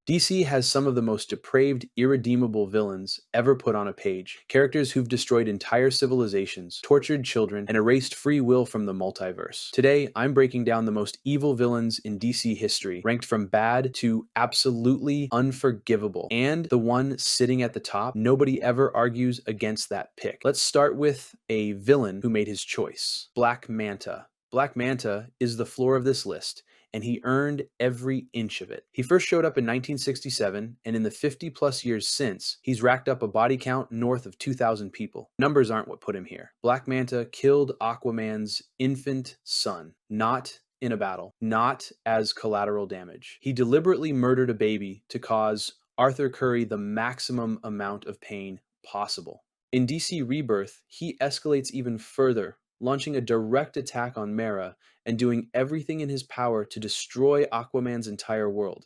DC has some of the most depraved, irredeemable villains ever put on a page. Characters who've destroyed entire civilizations, tortured children, and erased free will from the multiverse. Today, I'm breaking down the most evil villains in DC history, ranked from bad to absolutely unforgivable. And the one sitting at the top, nobody ever argues against that pick. Let's start with a villain who made his choice: Black Manta. Black Manta is the floor of this list, and he earned every inch of it. He first showed up in 1967, and in the 50 plus years since, he's racked up a body count north of 2,000 people. Numbers aren't what put him here. Black Manta killed Aquaman's infant son, not in a battle, not as collateral damage. He deliberately murdered a baby to cause Arthur Curry the maximum amount of pain possible. In DC Rebirth, he escalates even further, launching a direct attack on Mera and doing everything in his power to destroy Aquaman's entire world.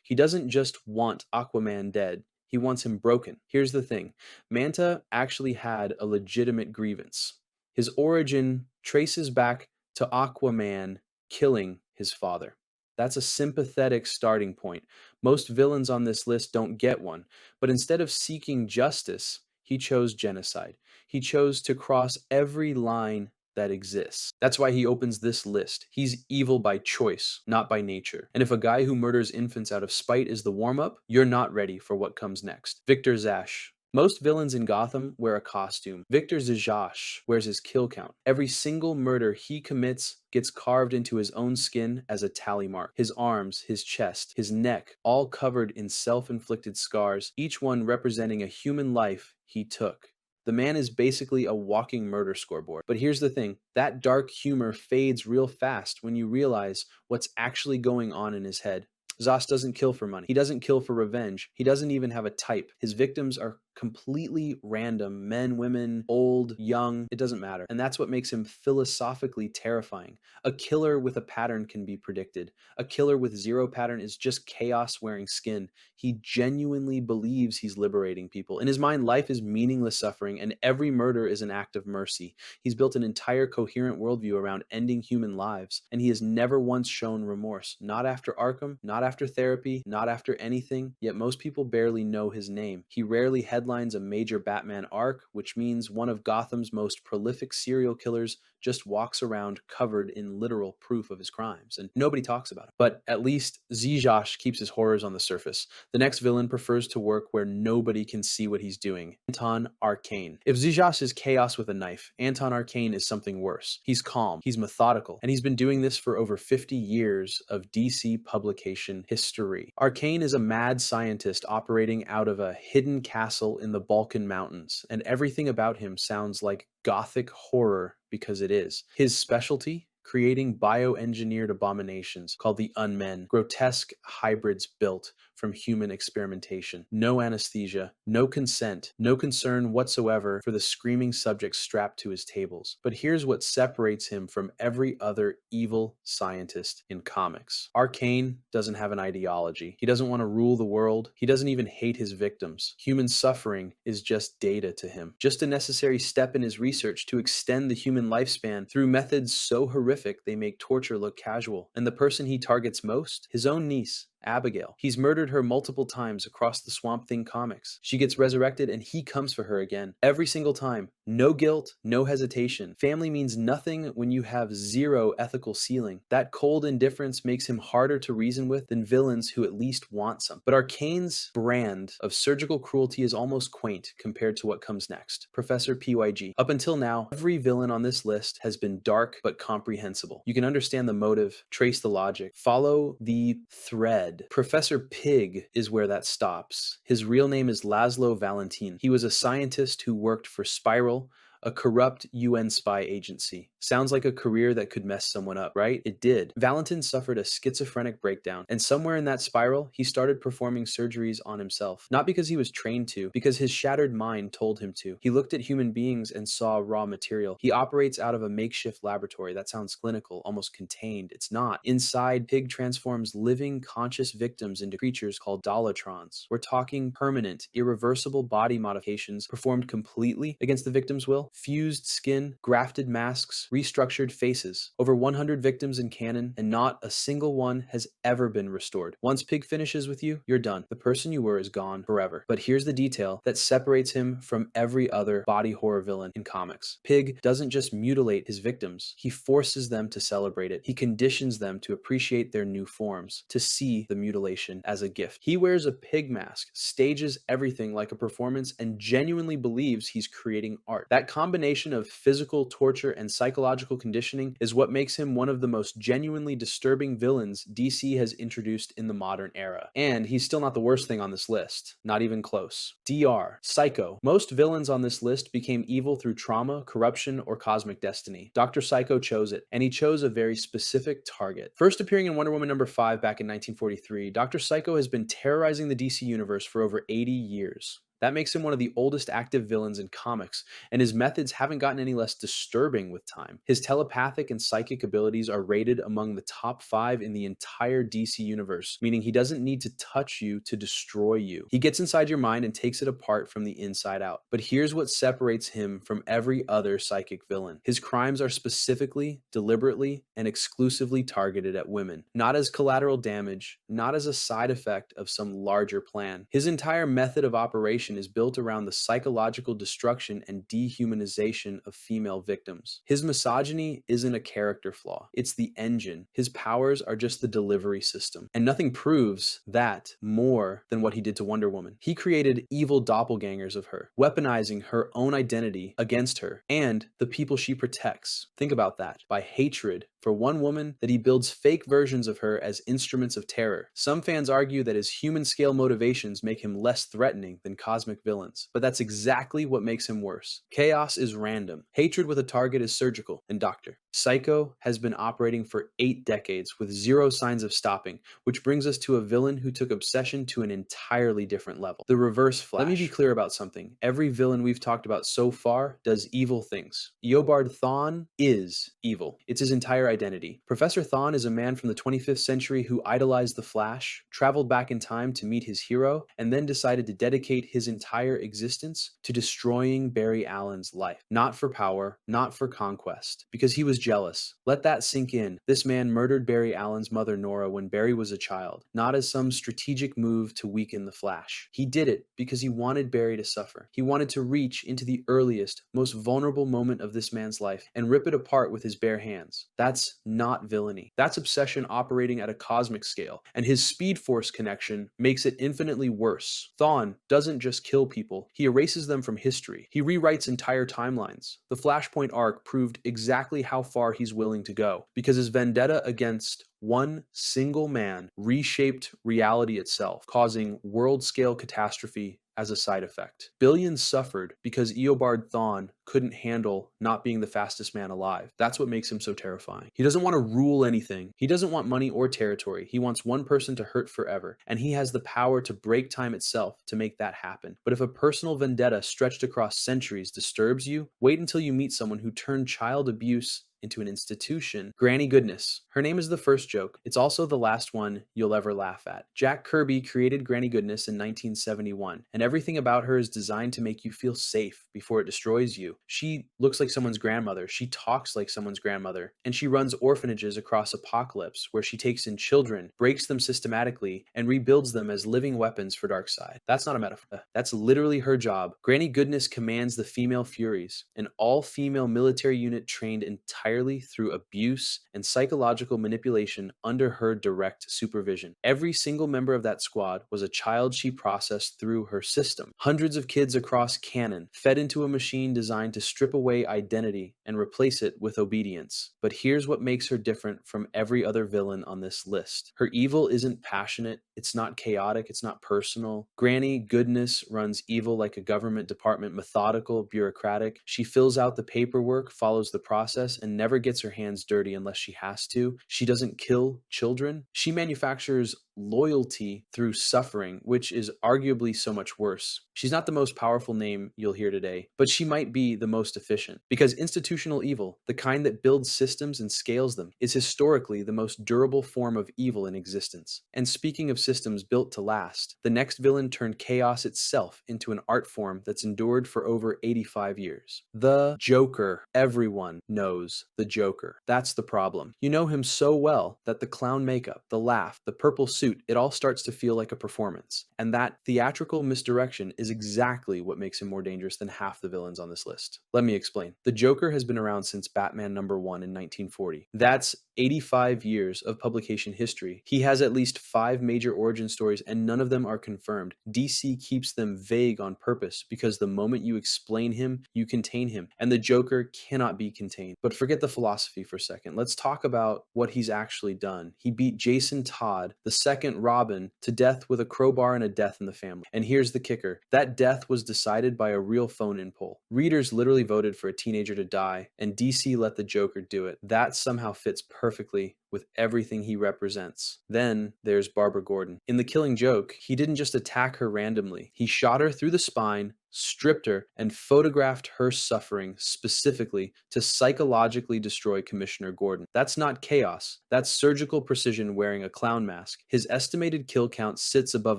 He doesn't just want Aquaman dead, he wants him broken. Here's the thing: Manta actually had a legitimate grievance. His origin traces back to Aquaman killing his father. That's a sympathetic starting point. Most villains on this list don't get one, but instead of seeking justice, he chose genocide. He chose to cross every line that exists. That's why he opens this list. He's evil by choice, not by nature. And if a guy who murders infants out of spite is the warm-up, you're not ready for what comes next. Victor Zash. Most villains in Gotham wear a costume. Victor Zajash wears his kill count. Every single murder he commits gets carved into his own skin as a tally mark. His arms, his chest, his neck, all covered in self-inflicted scars, each one representing a human life he took. The man is basically a walking murder scoreboard. But here's the thing: that dark humor fades real fast when you realize what's actually going on in his head. Zos doesn't kill for money. He doesn't kill for revenge. He doesn't even have a type. His victims are completely random: men, women, old, young, it doesn't matter. And that's what makes him philosophically terrifying. A killer with a pattern can be predicted. A killer with zero pattern is just chaos wearing skin. He genuinely believes he's liberating people. In his mind, life is meaningless suffering, and every murder is an act of mercy. He's built an entire coherent worldview around ending human lives, and he has never once shown remorse. Not after Arkham, not after therapy, not after anything, yet most people barely know his name. He rarely headlines a major Batman arc, which means one of Gotham's most prolific serial killers just walks around covered in literal proof of his crimes, and nobody talks about it. But at least Zajash keeps his horrors on the surface. The next villain prefers to work where nobody can see what he's doing: Anton Arcane. If Zajash is chaos with a knife, Anton Arcane is something worse. He's calm, he's methodical, and he's been doing this for over 50 years of DC publication history. Arcane is a mad scientist operating out of a hidden castle in the Balkan Mountains, and everything about him sounds like gothic horror because it is. His specialty: creating bioengineered abominations called the Unmen, grotesque hybrids built from human experimentation. No anesthesia, no consent, no concern whatsoever for the screaming subjects strapped to his tables. But here's what separates him from every other evil scientist in comics. Arcane doesn't have an ideology. He doesn't want to rule the world. He doesn't even hate his victims. Human suffering is just data to him, just a necessary step in his research to extend the human lifespan through methods so horrific they make torture look casual. And the person he targets most? His own niece, Abigail. He's murdered her multiple times across the Swamp Thing comics. She gets resurrected and he comes for her again. Every single time. No guilt, no hesitation. Family means nothing when you have zero ethical ceiling. That cold indifference makes him harder to reason with than villains who at least want some. But Arcane's brand of surgical cruelty is almost quaint compared to what comes next: Professor PYG. Up until now, every villain on this list has been dark but comprehensible. You can understand the motive, trace the logic, follow the thread. Professor Pig is where that stops. His real name is Laszlo Valentin. He was a scientist who worked for Spiral, a corrupt UN spy agency. Sounds like a career that could mess someone up, right? It did. Valentin suffered a schizophrenic breakdown, and somewhere in that spiral, he started performing surgeries on himself. Not because he was trained to, because his shattered mind told him to. He looked at human beings and saw raw material. He operates out of a makeshift laboratory. That sounds clinical, almost contained. It's not. Inside, Pig transforms living, conscious victims into creatures called Dolatrons. We're talking permanent, irreversible body modifications performed completely against the victim's will. fused skin, grafted masks, restructured faces. Over 100 victims in canon, and not a single one has ever been restored. Once Pig finishes with you, you're done. The person you were is gone forever. But here's the detail that separates him from every other body horror villain in comics. Pig doesn't just mutilate his victims, he forces them to celebrate it. He conditions them to appreciate their new forms, to see the mutilation as a gift. He wears a pig mask, stages everything like a performance, and genuinely believes he's creating art. That combination of physical torture and psychological conditioning is what makes him one of the most genuinely disturbing villains DC has introduced in the modern era. And he's still not the worst thing on this list, not even close. DR, Psycho. Most villains on this list became evil through trauma, corruption, or cosmic destiny. Dr. Psycho chose it, and he chose a very specific target. First appearing in Wonder Woman #5 back in 1943, Dr. Psycho has been terrorizing the DC universe for over 80 years. That makes him one of the oldest active villains in comics, and his methods haven't gotten any less disturbing with time. His telepathic and psychic abilities are rated among the top 5 in the entire DC universe, meaning he doesn't need to touch you to destroy you. He gets inside your mind and takes it apart from the inside out. But here's what separates him from every other psychic villain. His crimes are specifically, deliberately, and exclusively targeted at women, not as collateral damage, not as a side effect of some larger plan. His entire method of operation is built around the psychological destruction and dehumanization of female victims. His misogyny isn't a character flaw, it's the engine. His powers are just the delivery system. And nothing proves that more than what he did to Wonder Woman. He created evil doppelgangers of her, weaponizing her own identity against her and the people she protects. Think about that. By hatred for one woman, that he builds fake versions of her as instruments of terror. Some fans argue that his human scale motivations make him less threatening than cosmic villains, but that's exactly what makes him worse. Chaos is random. Hatred with a target is surgical. And Dr. Psycho has been operating for 8 decades with zero signs of stopping, which brings us to a villain who took obsession to an entirely different level. The Reverse Flash. Let me be clear about something. Every villain we've talked about so far does evil things. Eobard Thawne is evil. It's his entire identity. Professor Thawne is a man from the 25th century who idolized the Flash, traveled back in time to meet his hero, and then decided to dedicate his entire existence to destroying Barry Allen's life. Not for power, not for conquest, because he was jealous. Let that sink in. This man murdered Barry Allen's mother Nora when Barry was a child, not as some strategic move to weaken the Flash. He did it because he wanted Barry to suffer. He wanted to reach into the earliest, most vulnerable moment of this man's life and rip it apart with his bare hands. That's not villainy. That's obsession operating at a cosmic scale, and his Speed Force connection makes it infinitely worse. Thawne doesn't just kill people, he erases them from history. He rewrites entire timelines. The Flashpoint arc proved exactly how far he's willing to go, because his vendetta against one single man reshaped reality itself, causing world-scale catastrophe as a side effect. Billions suffered because Eobard Thawne couldn't handle not being the fastest man alive. That's what makes him so terrifying. He doesn't want to rule anything. He doesn't want money or territory. He wants one person to hurt forever, and he has the power to break time itself to make that happen. But if a personal vendetta stretched across centuries disturbs you, wait until you meet someone who turned child abuse into an institution. Granny Goodness. Her name is the first joke. It's also the last one you'll ever laugh at. Jack Kirby created Granny Goodness in 1971, and everything about her is designed to make you feel safe before it destroys you. She looks like someone's grandmother, she talks like someone's grandmother, and she runs orphanages across Apocalypse where she takes in children, breaks them systematically, and rebuilds them as living weapons for Darkseid. That's not a metaphor. That's literally her job. Granny Goodness commands the Female Furies, an all-female military unit trained entirely through abuse and psychological manipulation under her direct supervision. Every single member of that squad was a child she processed through her system. Hundreds of kids across canon fed into a machine designed to strip away identity and replace it with obedience. But here's what makes her different from every other villain on this list. Her evil isn't passionate, it's not chaotic, it's not personal. Granny Goodness runs evil like a government department, methodical, bureaucratic. She fills out the paperwork, follows the process, and never gets her hands dirty unless she has to. She doesn't kill children. She manufactures loyalty through suffering, which is arguably so much worse. She's not the most powerful name you'll hear today, but she might be the most efficient. Because institutional evil, the kind that builds systems and scales them, is historically the most durable form of evil in existence. And speaking of systems built to last, the next villain turned chaos itself into an art form that's endured for over 85 years. The Joker. Everyone knows the Joker. That's the problem. You know him so well that the clown makeup, the laugh, the purple suit, it all starts to feel like a performance. And that theatrical misdirection is exactly what makes him more dangerous than half the villains on this list. Let me explain. The Joker has been around since Batman #1 in 1940. That's 85 years of publication history. He has at least 5 major origin stories, and none of them are confirmed. DC keeps them vague on purpose because the moment you explain him, you contain him, and the Joker cannot be contained. But forget the philosophy for a second. Let's talk about what he's actually done. He beat Jason Todd, the second Robin, to death with a crowbar and a death in the family. And here's the kicker. That death was decided by a real phone-in poll. Readers literally voted for a teenager to die, and DC let the Joker do it. That somehow fits perfectly with everything he represents. Then there's Barbara Gordon. In The Killing Joke, he didn't just attack her randomly. He shot her through the spine, stripped her, and photographed her suffering specifically to psychologically destroy Commissioner Gordon. That's not chaos. That's surgical precision wearing a clown mask. His estimated kill count sits above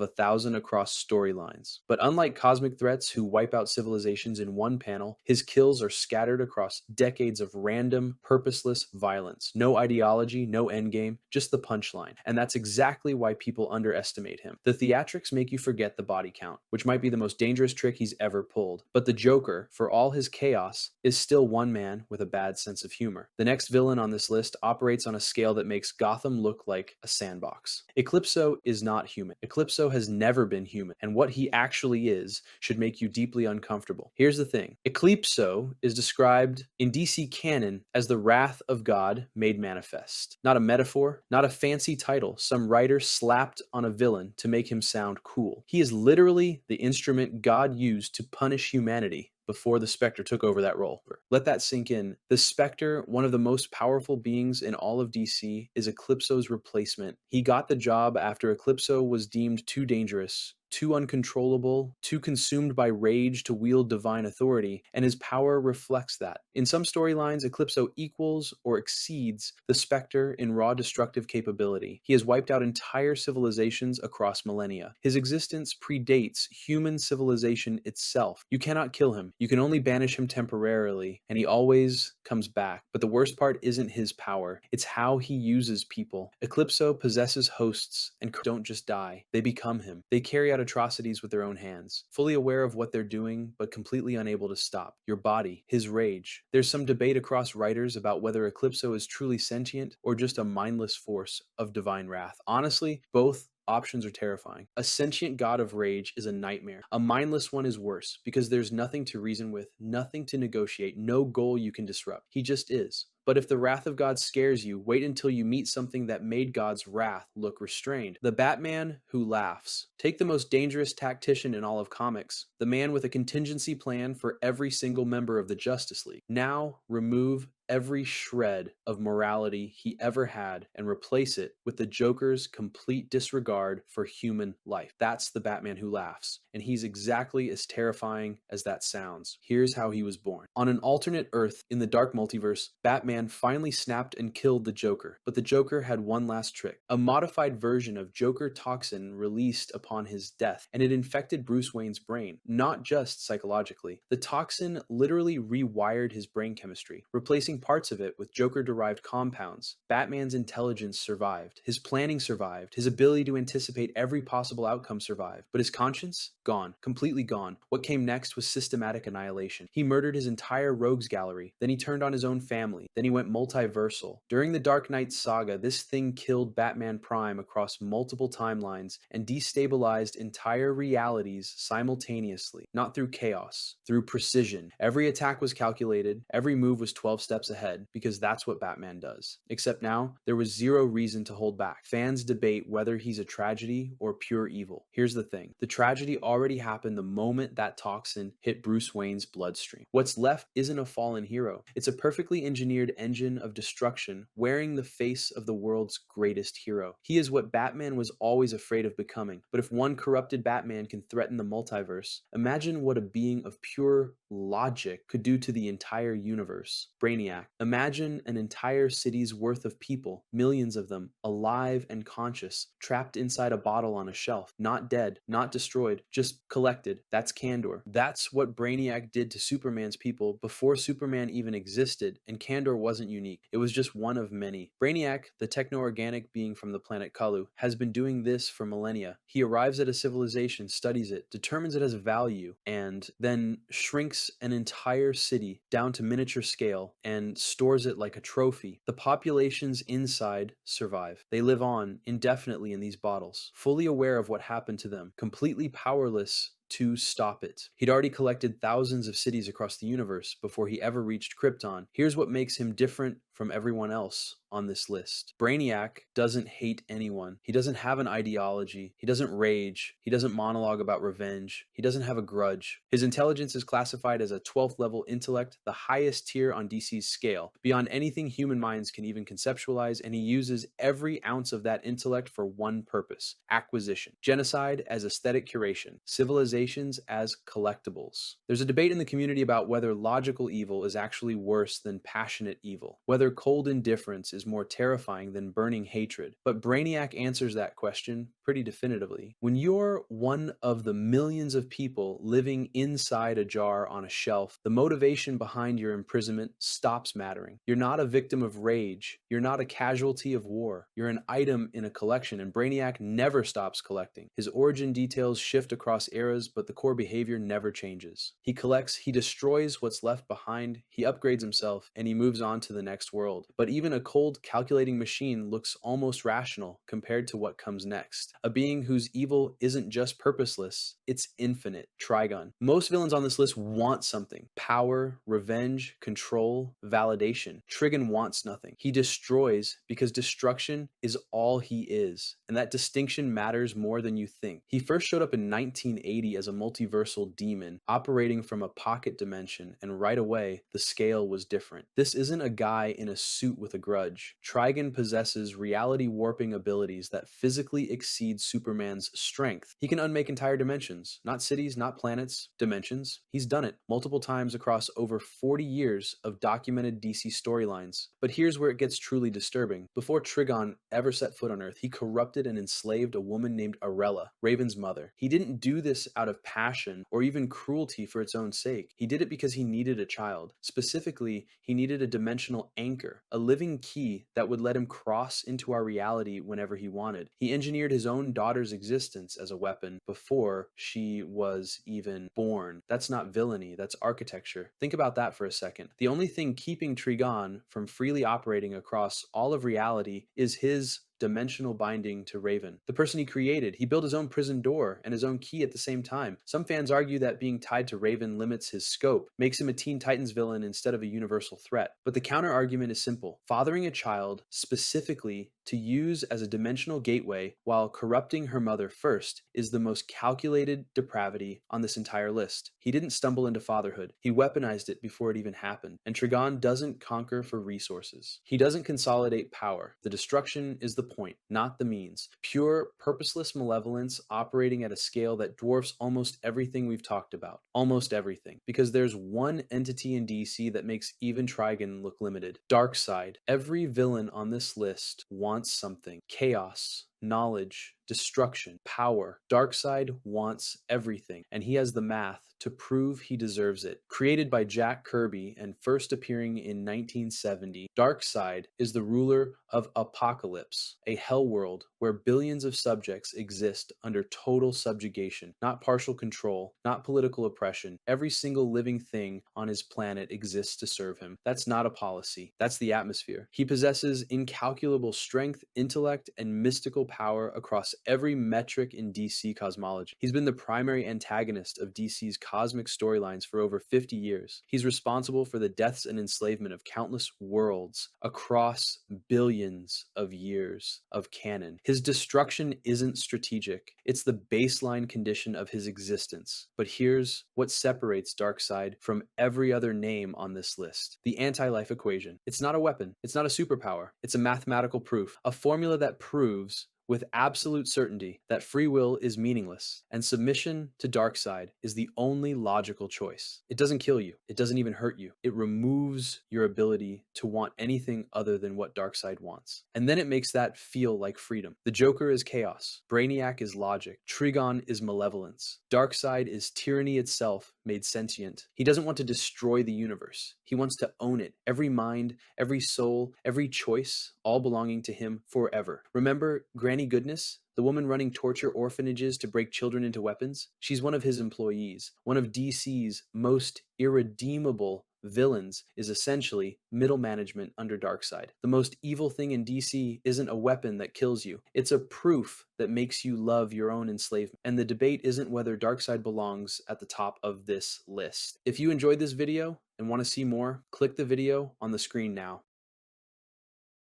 1,000 across storylines. But unlike cosmic threats who wipe out civilizations in one panel, his kills are scattered across decades of random, purposeless violence. No ideology, no endgame, just the punchline. And that's exactly why people underestimate him. The theatrics make you forget the body count, which might be the most dangerous trick he's ever pulled. But the Joker, for all his chaos, is still one man with a bad sense of humor. The next villain on this list operates on a scale that makes Gotham look like a sandbox. Eclipso is not human. Eclipso has never been human, and what he actually is should make you deeply uncomfortable. Here's the thing. Eclipso is described in DC canon as the wrath of God made manifest. Not a metaphor, not a fancy title some writer slapped on a villain to make him sound cool. He is literally the instrument God used to punish humanity before the Spectre took over that role. Let that sink in. The Spectre, one of the most powerful beings in all of DC, is Eclipso's replacement. He got the job after Eclipso was deemed too dangerous, too uncontrollable, too consumed by rage to wield divine authority, and his power reflects that. In some storylines, Eclipso equals or exceeds the Spectre in raw destructive capability. He has wiped out entire civilizations across millennia. His existence predates human civilization itself. You cannot kill him. You can only banish him temporarily, and he always comes back. But the worst part isn't his power. It's how he uses people. Eclipso possesses hosts and don't just die. They become him. They carry out atrocities with their own hands, fully aware of what they're doing, but completely unable to stop. Your body, his rage. There's some debate across writers about whether Eclipso is truly sentient or just a mindless force of divine wrath. Honestly, both options are terrifying. A sentient god of rage is a nightmare. A mindless one is worse because there's nothing to reason with, nothing to negotiate, no goal you can disrupt. He just is. But if the wrath of God scares you, wait until you meet something that made God's wrath look restrained. The Batman who laughs. Take the most dangerous tactician in all of comics, the man with a contingency plan for every single member of the Justice League. Now remove every shred of morality he ever had and replace it with the Joker's complete disregard for human life. That's the Batman who laughs, and he's exactly as terrifying as that sounds. Here's how he was born. On an alternate Earth in the Dark Multiverse, Batman finally snapped and killed the Joker, but the Joker had one last trick. A modified version of Joker toxin released upon his death, and it infected Bruce Wayne's brain, not just psychologically. The toxin literally rewired his brain chemistry, replacing parts of it with Joker-derived compounds. Batman's intelligence survived, his planning survived, his ability to anticipate every possible outcome survived, but his conscience? Gone. Completely gone. What came next was systematic annihilation. He murdered his entire rogues gallery, then he turned on his own family, then he went multiversal. During the Dark Knight saga, this thing killed Batman Prime across multiple timelines and destabilized entire realities simultaneously, not through chaos, through precision. Every attack was calculated, every move was 12 steps steps ahead because that's what Batman does. Except now, there was zero reason to hold back. Fans debate whether he's a tragedy or pure evil. Here's the thing. The tragedy already happened the moment that toxin hit Bruce Wayne's bloodstream. What's left isn't a fallen hero. It's a perfectly engineered engine of destruction wearing the face of the world's greatest hero. He is what Batman was always afraid of becoming. But if one corrupted Batman can threaten the multiverse, imagine what a being of pure logic could do to the entire universe. Brainiac. Imagine an entire city's worth of people, millions of them, alive and conscious, trapped inside a bottle on a shelf, not dead, not destroyed, just collected. That's Kandor. That's what Brainiac did to Superman's people before Superman even existed, and Kandor wasn't unique. It was just one of many. Brainiac, the techno-organic being from the planet Kalu, has been doing this for millennia. He arrives at a civilization, studies it, determines it has value, and then shrinks an entire city down to miniature scale and stores it like a trophy. The populations inside survive. They live on indefinitely in these bottles, fully aware of what happened to them, completely powerless to stop it. He'd already collected thousands of cities across the universe before he ever reached Krypton. Here's what makes him different from everyone else on this list. Brainiac doesn't hate anyone. He doesn't have an ideology. He doesn't rage. He doesn't monologue about revenge. He doesn't have a grudge. His intelligence is classified as a 12th level intellect, the highest tier on DC's scale, beyond anything human minds can even conceptualize, and he uses every ounce of that intellect for one purpose: acquisition. Genocide as aesthetic curation. Civilizations as collectibles. There's a debate in the community about whether logical evil is actually worse than passionate evil, whether cold indifference is more terrifying than burning hatred. But Brainiac answers that question pretty definitively. When you're one of the millions of people living inside a jar on a shelf, the motivation behind your imprisonment stops mattering. You're not a victim of rage. You're not a casualty of war. You're an item in a collection, and Brainiac never stops collecting. His origin details shift across eras, but the core behavior never changes. He collects, he destroys what's left behind, he upgrades himself, and he moves on to the next world. But even a cold, calculating machine looks almost rational compared to what comes next. A being whose evil isn't just purposeless, it's infinite. Trigon. Most villains on this list want something: power, revenge, control, validation. Trigon wants nothing. He destroys because destruction is all he is, and that distinction matters more than you think. He first showed up in 1980 as a multiversal demon, operating from a pocket dimension, and right away, the scale was different. This isn't a guy in a suit with a grudge. Trigon possesses reality warping abilities that physically exceed Superman's strength. He can unmake entire dimensions, not cities, not planets, dimensions. He's done it multiple times across over 40 years of documented DC storylines. But here's where it gets truly disturbing. Before Trigon ever set foot on Earth, he corrupted and enslaved a woman named Arella, Raven's mother. He didn't do this out of passion or even cruelty for its own sake. He did it because he needed a child. Specifically, he needed a dimensional anchor, a living key that would let him cross into our reality whenever he wanted. He engineered his own daughter's existence as a weapon before she was even born. That's not villainy, that's architecture. Think about that for a second. The only thing keeping Trigon from freely operating across all of reality is his dimensional binding to Raven, the person he created. He built his own prison door and his own key at the same time. Some fans argue that being tied to Raven limits his scope, makes him a Teen Titans villain instead of a universal threat. But the counter argument is simple. Fathering a child specifically to use as a dimensional gateway while corrupting her mother first is the most calculated depravity on this entire list. He didn't stumble into fatherhood. He weaponized it before it even happened. And Trigon doesn't conquer for resources. He doesn't consolidate power. The destruction is the point, not the means. Pure, purposeless malevolence operating at a scale that dwarfs almost everything we've talked about. Almost everything. Because there's one entity in DC that makes even Trigon look limited. Darkseid. Every villain on this list wants something. Chaos, knowledge, destruction, power. Darkseid wants everything, and he has the math to prove he deserves it. Created by Jack Kirby and first appearing in 1970, Darkseid is the ruler of Apokolips, a hell world where billions of subjects exist under total subjugation, not partial control, not political oppression. Every single living thing on his planet exists to serve him. That's not a policy. That's the atmosphere. He possesses incalculable strength, intellect, and mystical power across every metric in DC cosmology. He's been the primary antagonist of DC's cosmic storylines for over 50 years. He's responsible for the deaths and enslavement of countless worlds across billions of years of canon. His destruction isn't strategic, it's the baseline condition of his existence. But here's what separates Darkseid from every other name on this list: the anti-life equation. It's not a weapon, it's not a superpower, it's a mathematical proof, a formula that proves with absolute certainty that free will is meaningless, and submission to Darkseid is the only logical choice. It doesn't kill you, it doesn't even hurt you. It removes your ability to want anything other than what Darkseid wants. And then it makes that feel like freedom. The Joker is chaos, Brainiac is logic, Trigon is malevolence, Darkseid is tyranny itself made sentient. He doesn't want to destroy the universe, he wants to own it. Every mind, every soul, every choice, all belonging to him forever. Remember Granny Goodness, the woman running torture orphanages to break children into weapons? She's one of his employees. One of DC's most irredeemable villains is essentially middle management under Darkseid. The most evil thing in DC isn't a weapon that kills you. It's a proof that makes you love your own enslavement. And the debate isn't whether Darkseid belongs at the top of this list. If you enjoyed this video and want to see more, click the video on the screen now.